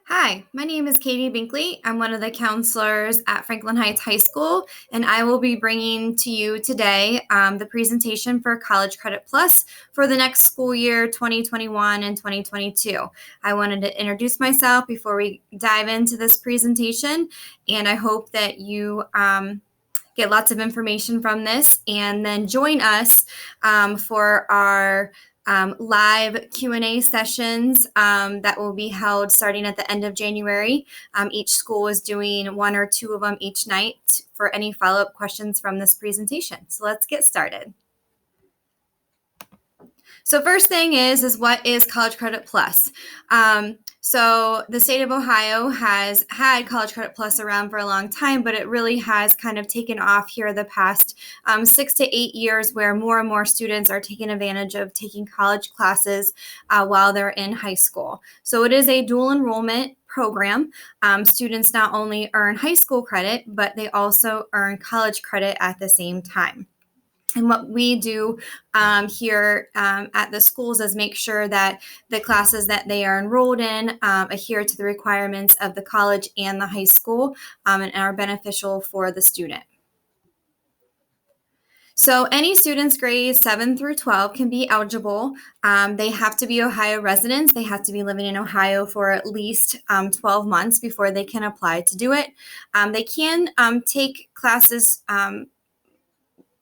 Hi, my name is Katie Binkley. I'm one of the counselors at Franklin Heights High School, and I will be bringing to you today the presentation for College Credit Plus for the next school year 2021 and 2022. I wanted to introduce myself before we dive into this presentation, and I hope that you get lots of information from this and then join us for our live Q&A sessions that will be held starting at the end of January. Each school is doing one or two of them each night for any follow-up questions from this presentation. So let's get started. So first thing is what is College Credit Plus? So the state of Ohio has had College Credit Plus around for a long time, but it really has kind of taken off here the past 6 to 8 years, where more and more students are taking advantage of taking college classes while they're in high school. So it is a dual enrollment program. Students not only earn high school credit, but they also earn college credit at the same time. And what we do here at the schools is make sure that the classes that they are enrolled in adhere to the requirements of the college and the high school and are beneficial for the student. So any students grades 7 through 12 can be eligible. They have to be Ohio residents. They have to be living in Ohio for at least 12 months before they can apply to do it. They can take classes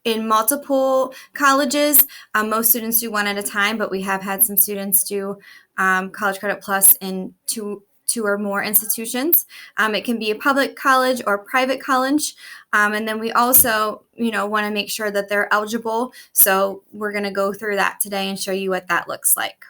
in multiple colleges. Most students do one at a time, but we have had some students do College Credit Plus in two or more institutions. It can be a public college or private college. And then we also, want to make sure that they're eligible. So we're going to go through that today and show you what that looks like.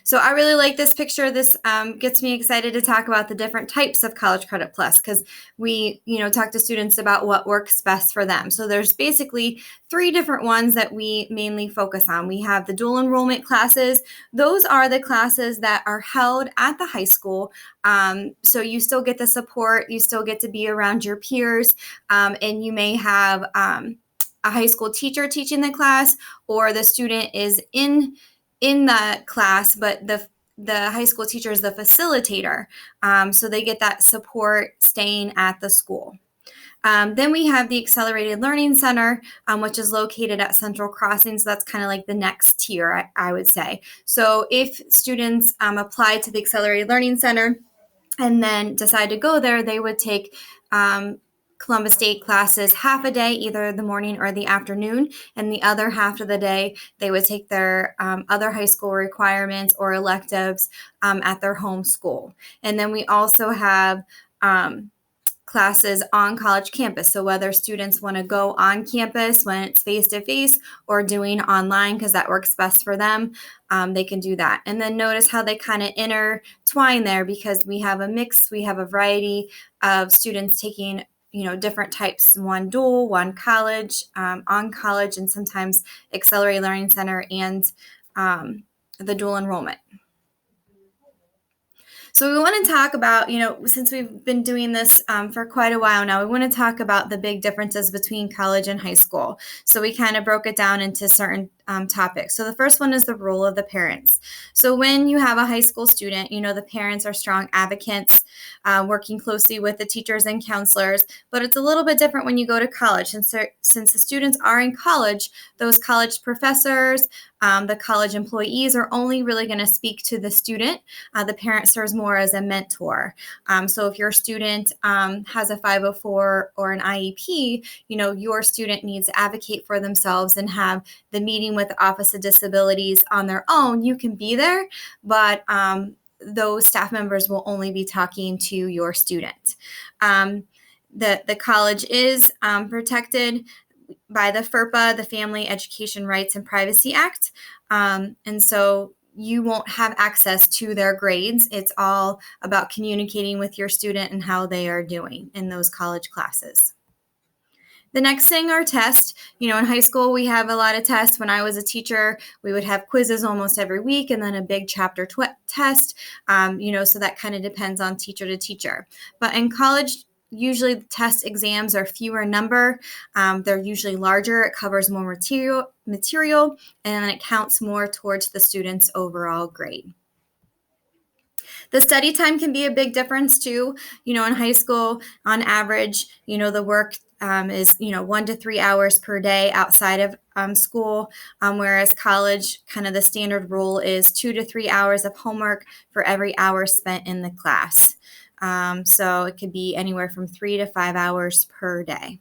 So I really like this picture. This gets me excited to talk about the different types of College Credit Plus, because we, talk to students about what works best for them. So there's basically 3 different ones that we mainly focus on. We have the dual enrollment classes. Those are the classes that are held at the high school. So you still get the support, you still get to be around your peers, and you may have a high school teacher teaching the class, or the student is in the class, but the high school teacher is the facilitator. So they get that support staying at the school. Then we have the Accelerated Learning Center, which is located at Central Crossing. So that's kind of like the next tier, I would say. So if students apply to the Accelerated Learning Center and then decide to go there, they would take Columbus State classes half a day, either the morning or the afternoon, and the other half of the day they would take their other high school requirements or electives at their home school. And then we also have classes on college campus. So whether students want to go on campus when it's face-to-face or doing online because that works best for them, they can do that. And then notice how they kind of intertwine there, because we have a mix, we have a variety of students taking different types, one dual, one college, on college, and sometimes Accelerated Learning Center and the dual enrollment. So we want to talk about, since we've been doing this for quite a while now, we want to talk about the big differences between college and high school. So we kind of broke it down into certain topics. So the first one is the role of the parents. So when you have a high school student, the parents are strong advocates, working closely with the teachers and counselors, but it's a little bit different when you go to college. And so, since the students are in college, those college professors, the college employees are only really going to speak to the student. The parent serves more as a mentor. So if your student has a 504 or an IEP, your student needs to advocate for themselves and have the meeting with the Office of Disabilities on their own. You can be there, but those staff members will only be talking to your student. The college is protected by the FERPA, the Family Education Rights and Privacy Act. And so you won't have access to their grades. It's all about communicating with your student and how they are doing in those college classes. The next thing are tests. In high school, we have a lot of tests. When I was a teacher, we would have quizzes almost every week and then a big chapter test, so that kind of depends on teacher to teacher. But in college, usually the test exams are fewer number. They're usually larger. It covers more material, and then it counts more towards the student's overall grade. The study time can be a big difference too. In high school, on average, the work is 1 to 3 hours per day outside of school, whereas college, kind of the standard rule is 2 to 3 hours of homework for every hour spent in the class. So it could be anywhere from 3 to 5 hours per day.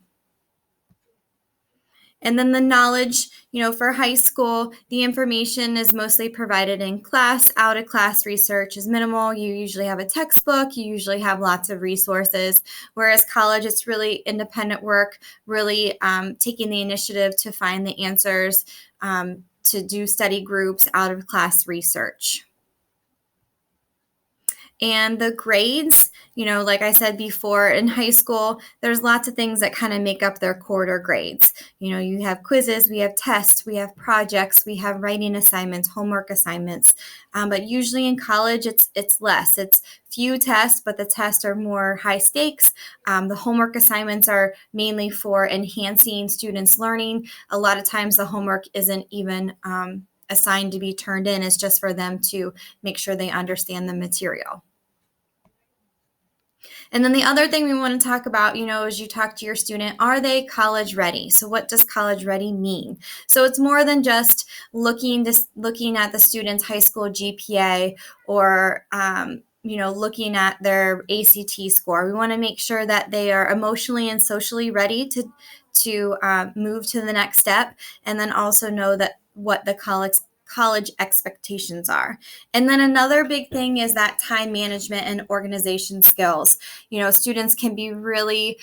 And then the knowledge, for high school, the information is mostly provided in class. Out of class research is minimal. You usually have a textbook, you usually have lots of resources. Whereas college, it's really independent work, really taking the initiative to find the answers, to do study groups, out of class research. And the grades, like I said before, in high school, there's lots of things that kind of make up their quarter grades. You have quizzes, we have tests, we have projects, we have writing assignments, homework assignments. But usually in college, it's less. It's few tests, but the tests are more high stakes. The homework assignments are mainly for enhancing students' learning. A lot of times the homework isn't even assigned to be turned in. It's just for them to make sure they understand the material. And then the other thing we want to talk about, as you talk to your student, are they college ready? So what does college ready mean? So it's more than just looking at the student's high school GPA or looking at their ACT score. We want to make sure that they are emotionally and socially ready to move to the next step, and then also know that what the college expectations are. And then another big thing is that time management and organization skills. Students can be really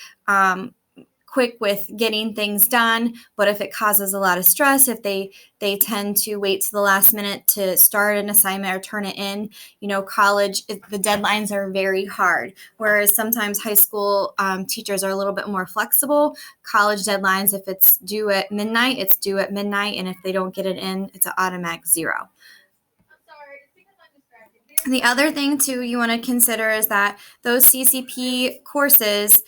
quick with getting things done, but if it causes a lot of stress, if they tend to wait to the last minute to start an assignment or turn it in, college, the deadlines are very hard. Whereas sometimes high school teachers are a little bit more flexible. College deadlines, if it's due at midnight, it's due at midnight, and if they don't get it in, it's an automatic 0. The other thing too you want to consider is that those CCP courses,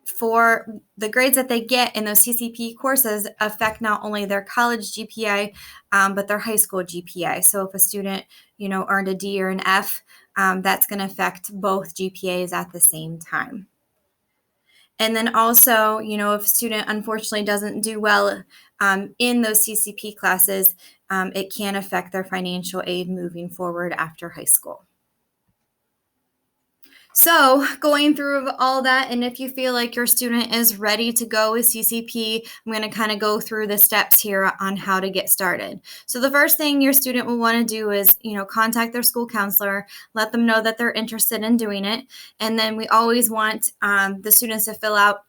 for the grades that they get in those CCP courses, affect not only their college GPA, but their high school GPA. So if a student, earned a D or an F, that's going to affect both GPAs at the same time. And then also, if a student unfortunately doesn't do well in those CCP classes, it can affect their financial aid moving forward after high school. So going through all that, and if you feel like your student is ready to go with CCP, I'm going to kind of go through the steps here on how to get started. So the first thing your student will want to do is, contact their school counselor, let them know that they're interested in doing it. And then we always want the students to fill out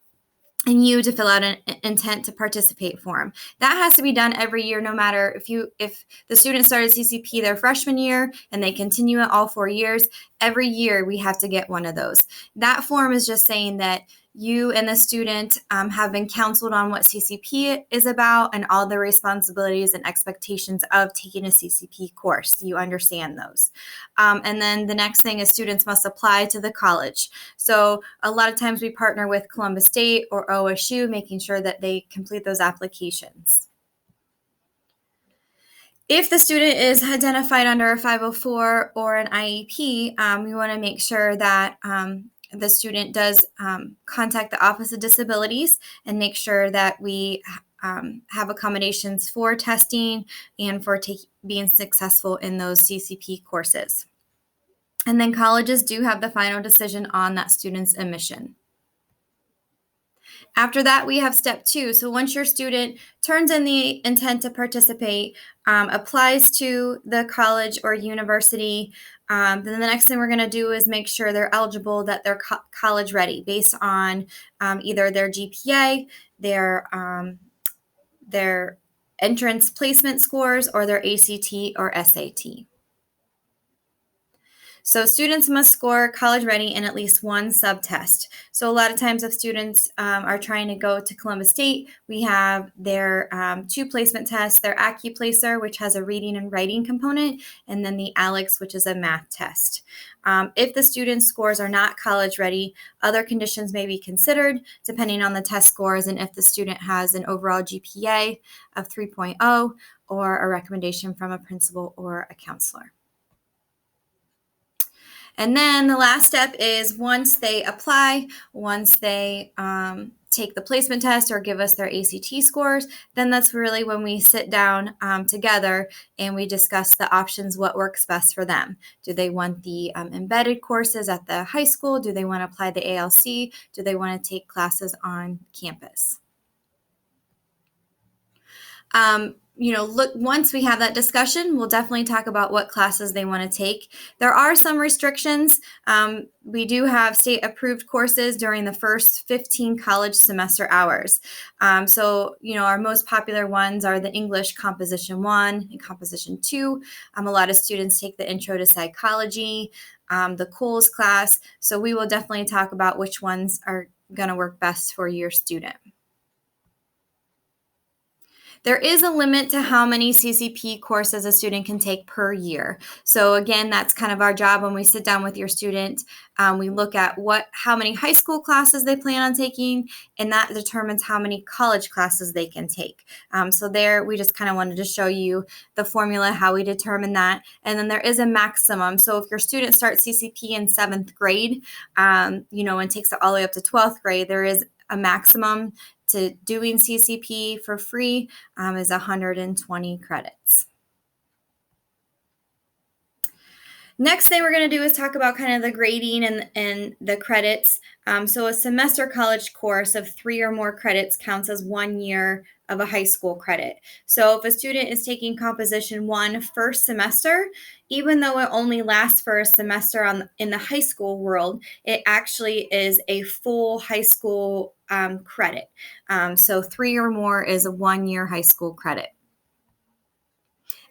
an intent to participate form. That has to be done every year, no matter if the student started CCP their freshman year and they continue it all 4 years, every year we have to get one of those. That form is just saying that you and the student have been counseled on what CCP is about and all the responsibilities and expectations of taking a CCP course. You understand those. And then the next thing is students must apply to the college. So a lot of times we partner with Columbus State or OSU, making sure that they complete those applications. If the student is identified under a 504 or an IEP, we want to make sure that the student does contact the Office of Disabilities and make sure that we have accommodations for testing and for being successful in those CCP courses. And then colleges do have the final decision on that student's admission. After that, we have step 2. So once your student turns in the intent to participate, applies to the college or university, then the next thing we're going to do is make sure they're eligible, that they're college ready based on either their GPA, their entrance placement scores, or their ACT or SAT. So students must score college ready in at least one subtest. So a lot of times if students are trying to go to Columbus State, we have their 2 placement tests, their AccuPlacer, which has a reading and writing component, and then the ALEX, which is a math test. If the student's scores are not college ready, other conditions may be considered depending on the test scores and if the student has an overall GPA of 3.0 or a recommendation from a principal or a counselor. And then the last step is once they apply, once they take the placement test or give us their ACT scores, then that's really when we sit down together and we discuss the options, what works best for them. Do they want the embedded courses at the high school? Do they want to apply the ALC? Do they want to take classes on campus? Look, once we have that discussion, we'll definitely talk about what classes they want to take. There are some restrictions. We do have state approved courses during the first 15 college semester hours. Our most popular ones are the English Composition 1 and Composition 2. A lot of students take the Intro to Psychology, the Coles class. So we will definitely talk about which ones are going to work best for your student. There is a limit to how many CCP courses a student can take per year. So again, that's kind of our job when we sit down with your student. We look at how many high school classes they plan on taking, and that determines how many college classes they can take. So there, we just kind of wanted to show you the formula, how we determine that. And then there is a maximum. So if your student starts CCP in 7th grade, and takes it all the way up to 12th grade, there is a maximum to doing CCP for free is 120 credits. Next thing we're going to do is talk about kind of the grading and the credits. So a semester college course of 3 or more credits counts as 1 year of a high school credit. So if a student is taking Composition 1 first semester, even though it only lasts for a semester in the high school world, it actually is a full high school credit. So 3 or more is a 1 year high school credit.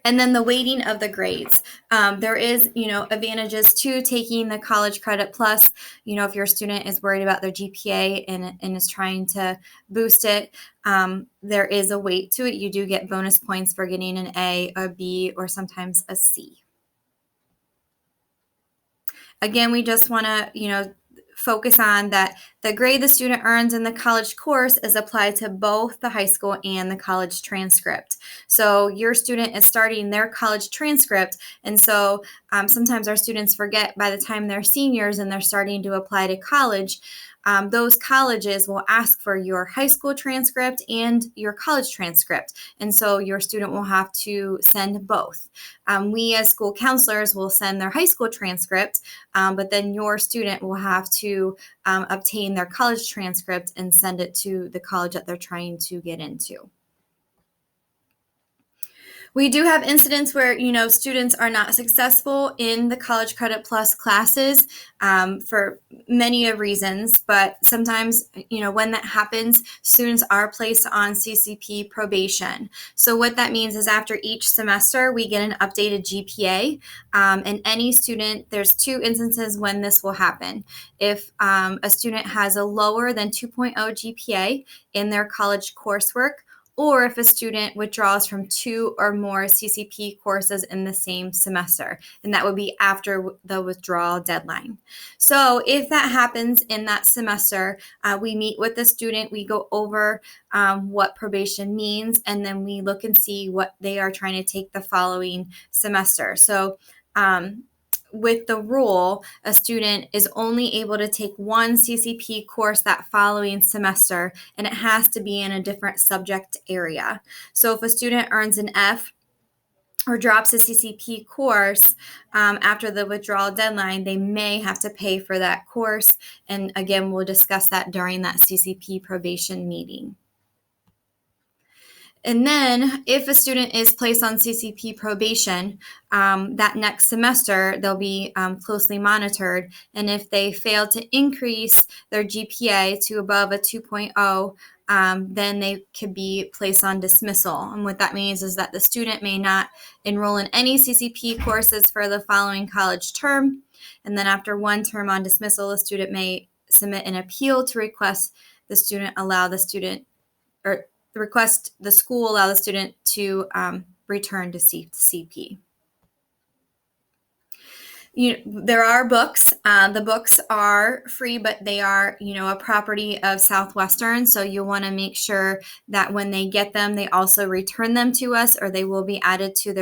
And then the weighting of the grades. There is, advantages to taking the College Credit Plus. If your student is worried about their GPA and is trying to boost it, there is a weight to it. You do get bonus points for getting an A, a B, or sometimes a C. Again, we just want to, focus on that the grade the student earns in the college course is applied to both the high school and the college transcript. So your student is starting their college transcript, and so sometimes our students forget by the time they're seniors and they're starting to apply to college, those colleges will ask for your high school transcript and your college transcript. And so your student will have to send both. We as school counselors will send their high school transcript, but then your student will have to obtain their college transcript and send it to the college that they're trying to get into. We do have incidents where, students are not successful in the College Credit Plus classes for many of reasons, but sometimes, when that happens, students are placed on CCP probation. So what that means is after each semester, we get an updated GPA, and any student, there's 2 instances when this will happen. If a student has a lower than 2.0 GPA in their college coursework, or if a student withdraws from 2 or more CCP courses in the same semester, and that would be after the withdrawal deadline. So if that happens in that semester, we meet with the student, we go over what probation means, and then we look and see what they are trying to take the following semester. So with the rule, a student is only able to take 1 CCP course that following semester, and it has to be in a different subject area. So if a student earns an F or drops a CCP course after the withdrawal deadline, they may have to pay for that course. And again, we'll discuss that during that CCP probation meeting. And then if a student is placed on CCP probation, that next semester, they'll be closely monitored. And if they fail to increase their GPA to above a 2.0, then they could be placed on dismissal. And what that means is that the student may not enroll in any CCP courses for the following college term. And then after 1 term on dismissal, the student may submit an appeal to request the school allow the student to return to CP. There are books. The books are free, but they are, a property of Southwestern. So you'll want to make sure that when they get them, they also return them to us, or they will be added to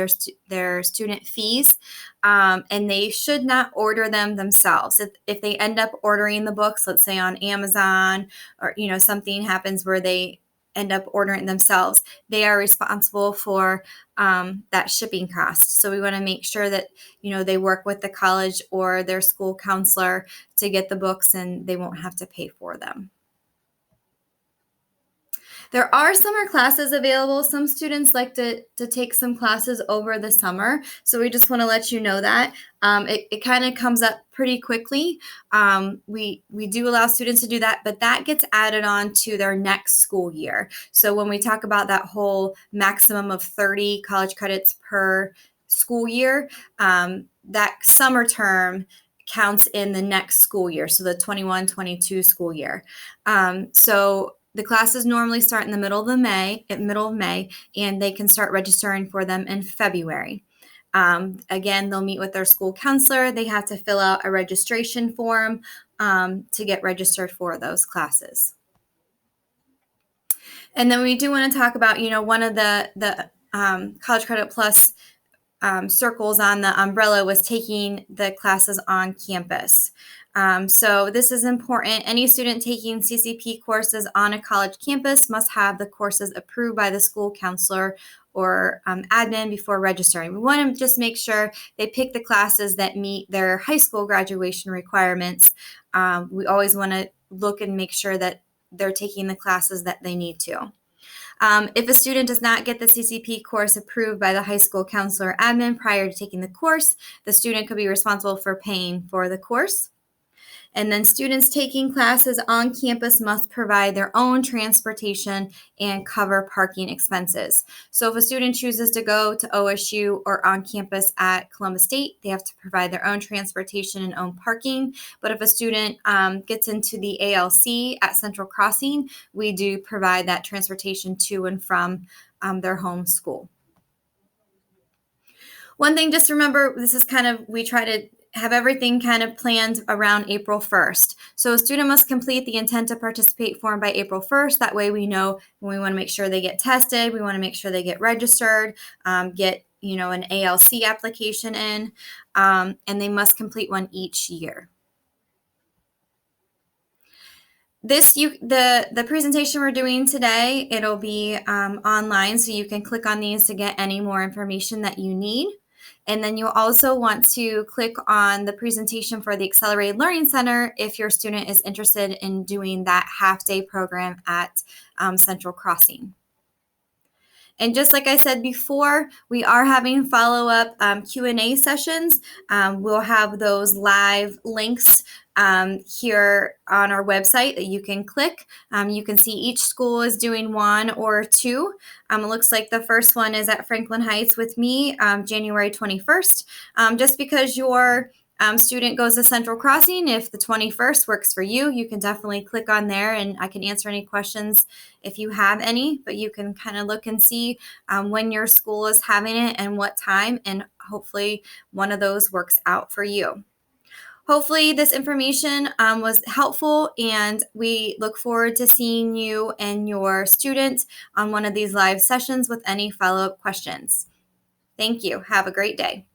their student fees. And they should not order them themselves. If they end up ordering the books, let's say on Amazon, or something happens where they end up ordering it themselves, they are responsible for that shipping cost. So we want to make sure that they work with the college or their school counselor to get the books, and they won't have to pay for them. There are summer classes available. Some students like to take some classes over the summer. So we just want to let you know that. It kind of comes up pretty quickly. We do allow students to do that, but that gets added on to their next school year. So when we talk about that whole maximum of 30 college credits per school year, that summer term counts in the next school year, so the 21-22 school year. So the classes normally start in the middle of May, and they can start registering for them in February. Again, they'll meet with their school counselor. They have to fill out a registration form to get registered for those classes. And then we do want to talk about, one of the College Credit Plus circles on the umbrella was taking the classes on campus. So this is important. Any student taking CCP courses on a college campus must have the courses approved by the school counselor or admin before registering. We want to just make sure they pick the classes that meet their high school graduation requirements. We always want to look and make sure that they're taking the classes that they need to. If a student does not get the CCP course approved by the high school counselor or admin prior to taking the course, the student could be responsible for paying for the course. And then students taking classes on campus must provide their own transportation and cover parking expenses. So if a student chooses to go to OSU or on campus at Columbus State, they have to provide their own transportation and own parking. But if a student gets into the ALC at Central Crossing, we do provide that transportation to and from their home school. One thing just remember, this is we try to have everything kind of planned around April 1st. So a student must complete the intent to participate form by April 1st. That way we know when we want to make sure they get tested, we want to make sure they get registered, get an ALC application in, and they must complete one each year. The presentation we're doing today, it'll be online, so you can click on these to get any more information that you need. And then you'll also want to click on the presentation for the Accelerated Learning Center if your student is interested in doing that half-day program at Central Crossing. And just like I said before, we are having follow-up Q&A sessions. We'll have those live links here on our website that you can click. You can see each school is doing one or two. It looks like the first one is at Franklin Heights with me, January 21st. Just because your student goes to Central Crossing, if the 21st works for you, you can definitely click on there and I can answer any questions if you have any, but you can kind of look and see when your school is having it and what time, and hopefully one of those works out for you. Hopefully this information was helpful, and we look forward to seeing you and your student on one of these live sessions with any follow-up questions. Thank you. Have a great day.